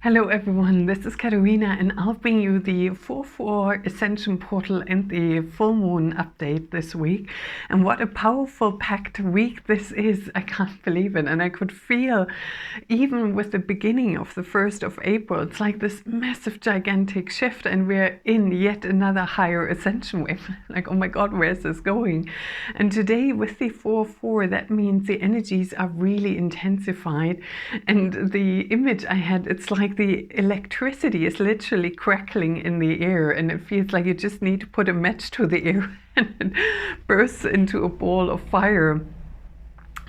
Hello everyone, this is Katerina and I'll bring you the 4/4 Ascension portal and the full moon update this week. And what a powerful packed week this is. I can't believe it. And I could feel, even with the beginning of the 1st of April, it's like this massive gigantic shift and we're in yet another higher ascension wave. Like, oh my God, where's this going? And today with the 4/4, that means the energies are really intensified. And the image I had, it's like the electricity is literally crackling in the air, and it feels like you just need to put a match to the air and it bursts into a ball of fire.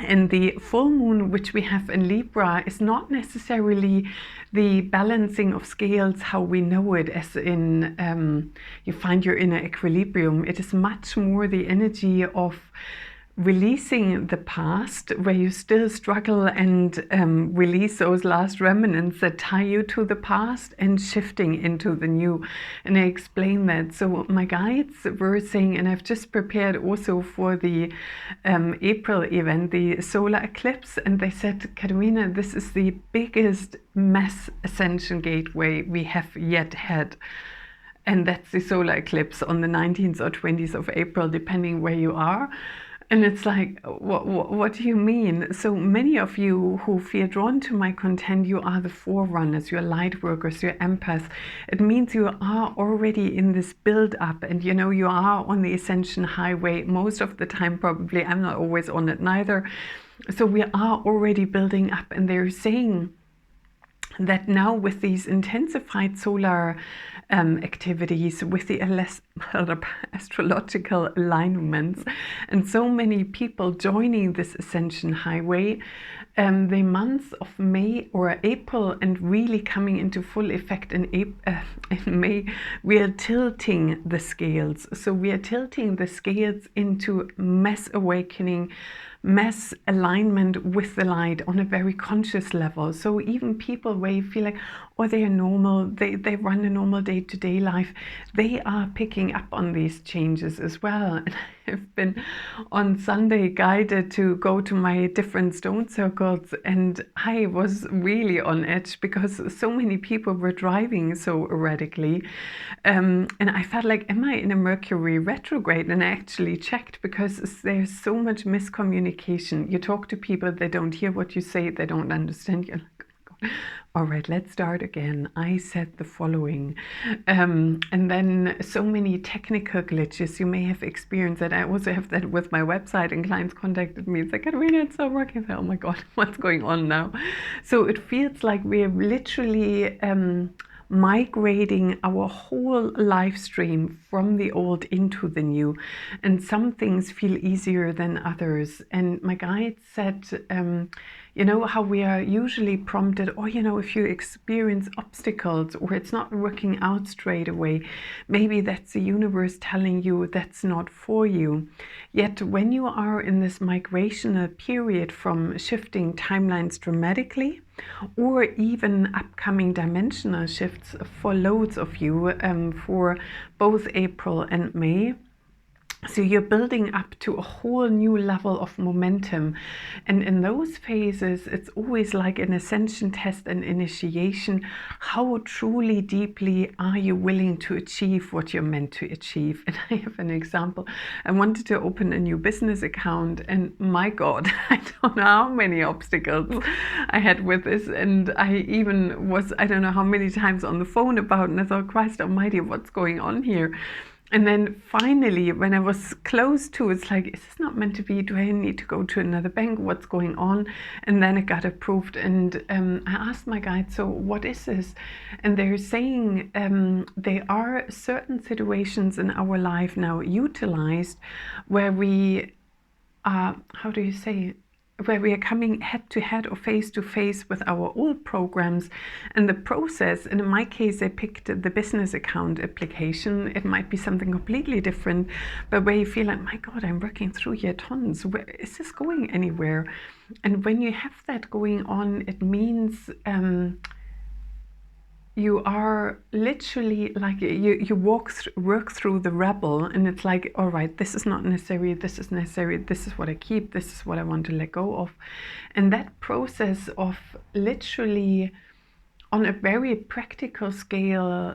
And the full moon, which we have in Libra, is not necessarily the balancing of scales how we know it, as in you find your inner equilibrium. It is much more the energy of releasing the past, where you still struggle and release those last remnants that tie you to the past, and shifting into the new. And I explain that. So my guides were saying, and I've just prepared also for the April event, the solar eclipse, and they said, Katerina, this is the biggest mass ascension gateway we have yet had. And that's the solar eclipse on the 19th or 20th of April, depending where you are. And it's like, what do you mean? So many of you who feel drawn to my content, you are the forerunners, you're light workers, you're empaths. It means you are already in this build up, and you know, you are on the ascension highway most of the time. Probably I'm not always on it neither. So we are already building up, and they're saying that now with these intensified solar activities, with the astrological alignments, and so many people joining this ascension highway, the months of May or April, and really coming into full effect in May, we are tilting the scales. So we are tilting the scales into mass awakening, mass alignment with the light on a very conscious level. So even people where you feel like, oh, they are normal, they run a normal day-to-day life, they are picking up on these changes as well. And I've been on Sunday guided to go to my different stone circles, and I was really on edge because so many people were driving so erratically. And I felt like, am I in a Mercury retrograde? And I actually checked, because there's so much miscommunication. You talk to people, they don't hear what you say, they don't understand. You're like, oh my God. All right, let's start again. I said the following. And then so many technical glitches. You may have experienced that. I also have that with my website, and clients contacted me. It's like, Katerina, it's not working. I said, oh my God, what's going on now? So it feels like we're literally migrating our whole live stream from the old into the new, and some things feel easier than others. And my guide said, you know how we are usually prompted, or you know, if you experience obstacles or it's not working out straight away, maybe that's the universe telling you that's not for you. Yet when you are in this migrational period from shifting timelines dramatically, or even upcoming dimensional shifts for loads of you, for both April and May. So you're building up to a whole new level of momentum. And in those phases, it's always like an ascension test and initiation. How truly deeply are you willing to achieve what you're meant to achieve? And I have an example. I wanted to open a new business account, and my God, I don't know how many obstacles I had with this. And I even was, I don't know how many times on the phone about it, and I thought, Christ almighty, what's going on here? And then finally, when I was close to, it's like, is this not meant to be? Do I need to go to another bank? What's going on? And then it got approved. And I asked my guide, so what is this? And they're saying there are certain situations in our life now utilized where we are, how do you say, where we are coming head to head or face to face with our old programs. And the process, and in my case, I picked the business account application. It might be something completely different, but where you feel like, my God, I'm working through here tons. Where is this going anywhere? And when you have that going on, it means you are literally like, you work through the rebel, and it's like, all right, this is not necessary, this is necessary, this is what I keep, this is what I want to let go of. And that process of literally on a very practical scale,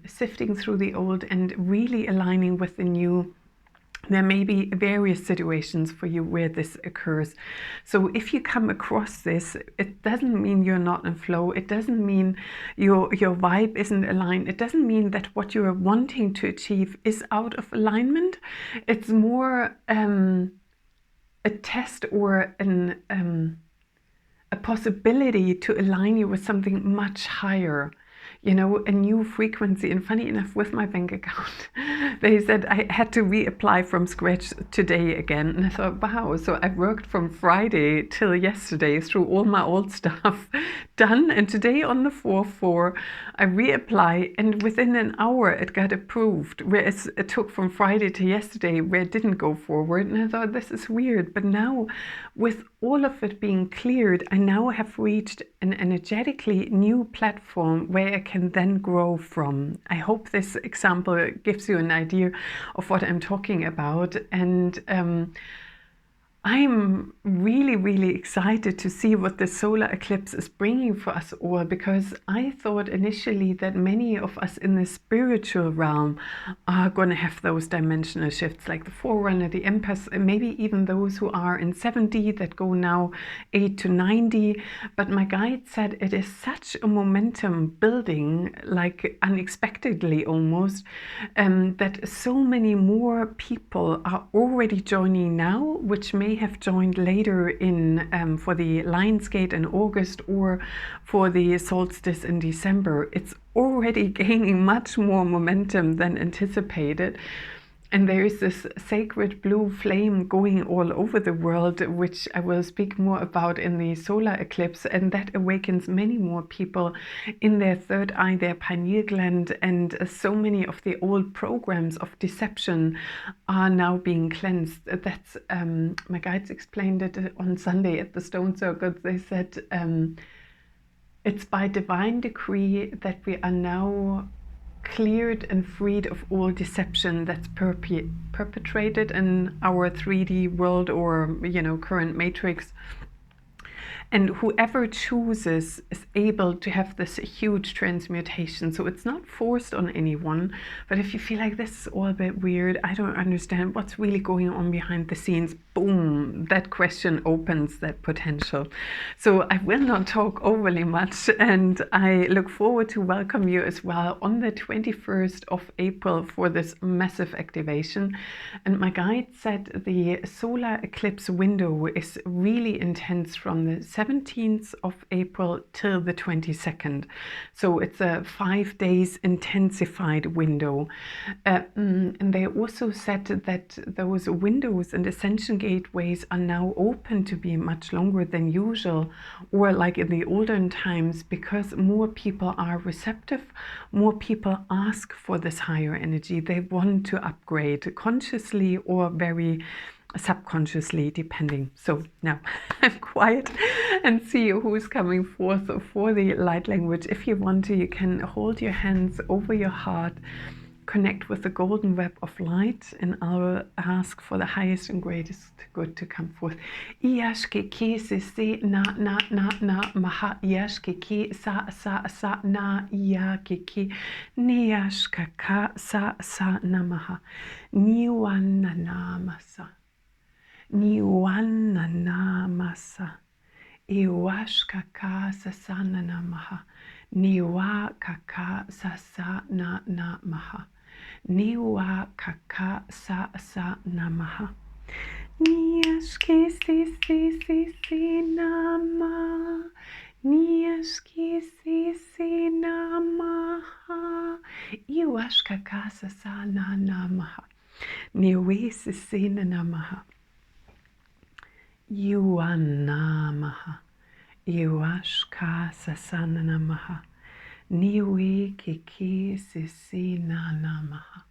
sifting through the old and really aligning with the new. There may be various situations for you where this occurs. So if you come across this, it doesn't mean you're not in flow. It doesn't mean your vibe isn't aligned. It doesn't mean that what you're wanting to achieve is out of alignment. It's more a test or a possibility to align you with something much higher, you know, a new frequency. And funny enough, with my bank account, they said I had to reapply from scratch today again. And I thought, wow, so I worked from Friday till yesterday through all my old stuff done. And today on the 4/4, I reapply, and within an hour it got approved, whereas it took from Friday to yesterday where it didn't go forward. And I thought, this is weird. But now, with all of it being cleared, I now have reached an energetically new platform where I can then grow from. I hope this example gives you an idea of what I'm talking about. And I'm really, really excited to see what the solar eclipse is bringing for us all, because I thought initially that many of us in the spiritual realm are going to have those dimensional shifts, like the Forerunner, the Empress, and maybe even those who are in 7D that go now 8 to 9D. But my guide said it is such a momentum building, like unexpectedly almost, that so many more people are already joining now, which may have joined later in for the Lionsgate in August or for the solstice in December. It's already gaining much more momentum than anticipated. And there is this sacred blue flame going all over the world, which I will speak more about in the solar eclipse. And that awakens many more people in their third eye, their pineal gland. And so many of the old programs of deception are now being cleansed. That's my guides explained it on Sunday at the Stone Circle. They said it's by divine decree that we are now cleared and freed of all deception that's perpetrated in our 3D world, or, you know, current matrix. And whoever chooses is able to have this huge transmutation. So it's not forced on anyone. But if you feel like this is all a bit weird, I don't understand what's really going on behind the scenes, boom, that question opens that potential. So I will not talk overly much, and I look forward to welcome you as well on the 21st of April for this massive activation. And my guide said the solar eclipse window is really intense from the 17th of April till the 22nd. So it's a 5 days intensified window. And they also said that those windows and Ascension gateways are now open to be much longer than usual, or like in the olden times, because more people are receptive, more people ask for this higher energy. They want to upgrade consciously or very subconsciously, depending. So now I'm quiet and see who's coming forth for the light language. If you want to, you can hold your hands over your heart, connect with the golden web of light, and I'll ask for the highest and greatest good to come forth. Iyashke ki se se na na na na maha iyashke ki sa sa sa na iyake ki niyashka ka sa sa namaha niwana namasa niwana namasa iwashka ka sa sa na namaha niwa kaka sa sa na na maha niwa kaka sa sa namaha Niyashki si si si si nama Niyashki si si namaha Iwashka kasa sa na namaha Niwi si si na namaha Yuanamaha Iwashka sa sa na namaha Niwi kiki si si na namaha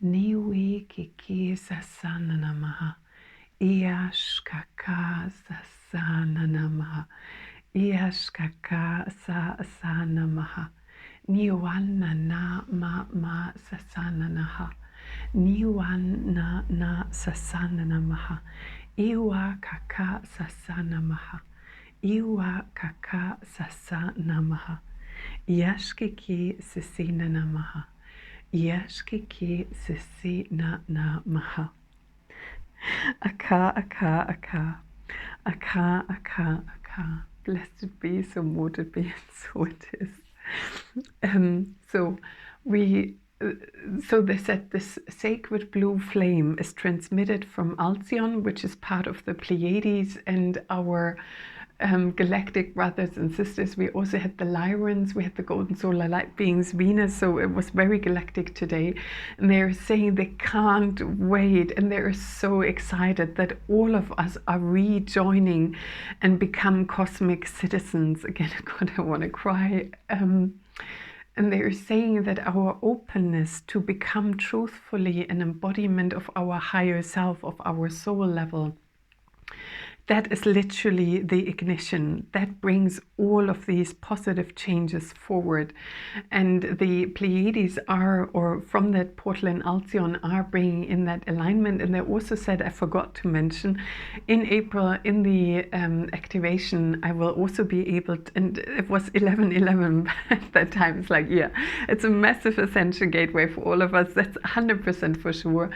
Niwi kiki sa sa na namaha Iyashkaka sasana namaha Iyashkaka sasana namaha Niwana na ma sasana naha Niwana na sasana namaha Iwa kaka sasana maha Iwa kaka sasana namaha Yashkiki Sisina Namaha. Yashkiki Sisina Namaha. Aka, aka, aka. Aka, aka, aka. Blessed be, so mote it be, and so it is. So they said this sacred blue flame is transmitted from Alcyon, which is part of the Pleiades, and our galactic brothers and sisters. We also had the Lyrans, we had the golden solar light beings, Venus, so it was very galactic today. And they're saying they can't wait, and they're so excited that all of us are rejoining and become cosmic citizens. Again, God, I want to cry. And they're saying that our openness to become truthfully an embodiment of our higher self, of our soul level, that is literally the ignition that brings all of these positive changes forward. And the Pleiades are, or from that portal in Alcyon, are bringing in that alignment. And they also said, I forgot to mention, in April, in the activation, I will also be able to, and it was 11/11 at that time. It's like, yeah, it's a massive ascension gateway for all of us. That's 100% for sure.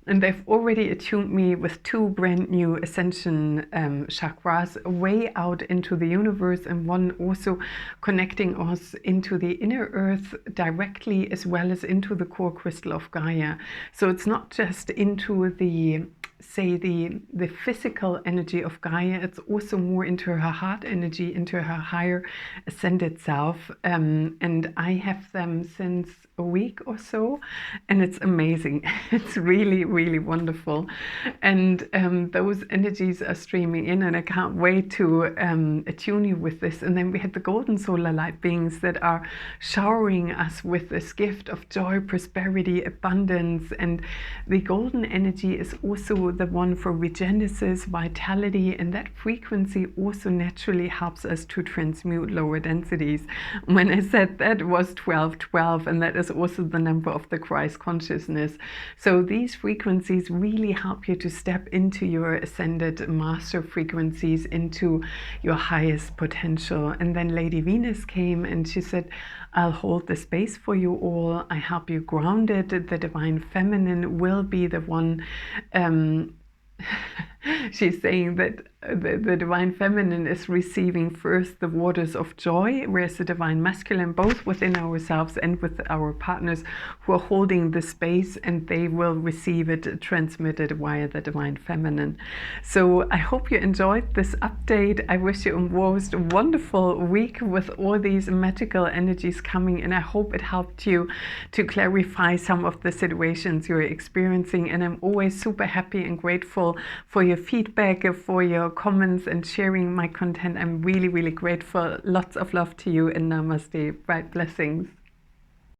And they've already attuned me with 2 brand new ascension chakras way out into the universe, and one also connecting us into the inner earth directly, as well as into the core crystal of Gaia. So it's not just into the, say, the physical energy of Gaia, it's also more into her heart energy, into her higher ascended self. And I have them since a week or so, and it's amazing. It's really, really wonderful. And those energies are streaming in, and I can't wait to attune you with this. And then we had the golden solar light beings that are showering us with this gift of joy, prosperity, abundance. And the golden energy is also the one for regenesis, vitality, and that frequency also naturally helps us to transmute lower densities. When I said that, it was 1212, and that is also the number of the Christ consciousness. So these frequencies really help you to step into your ascended master frequencies, into your highest potential. And then Lady Venus came and she said, I'll hold the space for you all. I help you grounded. The divine feminine will be the one. She's saying that the divine feminine is receiving first the waters of joy, whereas the divine masculine, both within ourselves and with our partners who are holding the space, and they will receive it transmitted via the divine feminine. So I hope you enjoyed this update. I wish you a most wonderful week with all these magical energies coming, and I hope it helped you to clarify some of the situations you're experiencing. And I'm always super happy and grateful for your feedback, for your comments and sharing my content. I'm really, really grateful. Lots of love to you, and namaste. Bright blessings.